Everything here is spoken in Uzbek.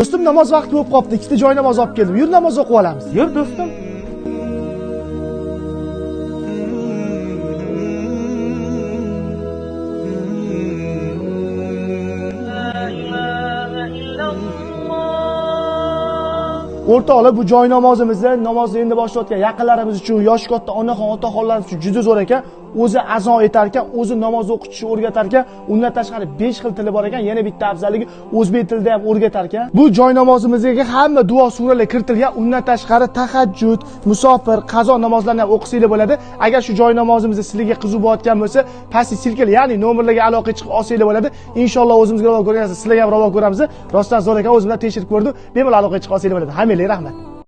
Do'stim, namoz vaqti bo'lib qopti. Ikkita joy namoz olib keldim. Yur namoz o'qib olamiz. Yur do'stim. O'rtoqlar, bu joy namozimizni namozni endi boshlayotgan yaqinlarimiz uchun, yoshi katta onaxon, otaxonlarimiz uchun juda zo'r ekan. O'zi azon etar ekan, o'zi namoz o'qitishni o'rgatar ekan. Undan tashqari 5 xil tili bor ekan. Yana bitta afzalligi o'zbek tilida ham o'rgatar ekan. Bu joy namozimizga hamma duo suralar kiritilgan. Undan tashqari tahajjud, musofir, qazo namozlarini ham o'qisanglar bo'ladi. Agar shu joy namozimizni sizlarga qiziq bo'layotgan bo'lsa, pastga silkila, ya'ni nomerlarga aloqa chiqib olsanglar bo'ladi. Inshaalloh o'zimizga ravo ko'rgansiz, sizlarga ham ravo ko'ramiz. Rostdan zo'r ekan, o'zimdan tekshirib ko'rdim. Bemalol aloqa chiqib olsanglar bo'ladi. Hammaga rahmat.